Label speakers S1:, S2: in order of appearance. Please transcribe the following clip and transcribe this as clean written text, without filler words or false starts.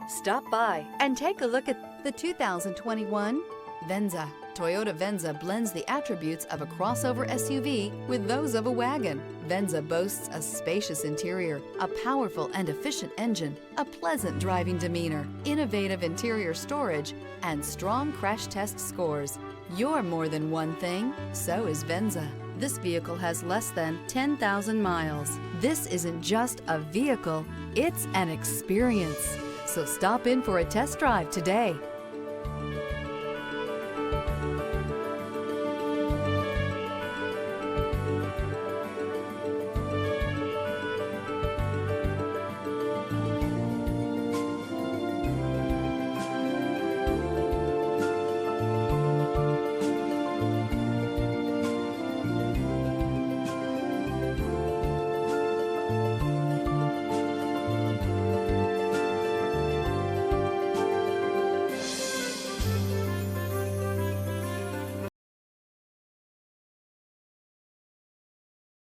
S1: Stop by and take a look at the 2021 Venza. Toyota Venza blends the attributes of a crossover SUV with those of a wagon. Venza boasts a spacious interior, a powerful and efficient engine, a pleasant driving demeanor, innovative interior storage, and strong crash test scores. You're more than one thing, so is Venza. This vehicle has less than 10,000 miles. This isn't just a vehicle, it's an experience. So stop in for a test drive today.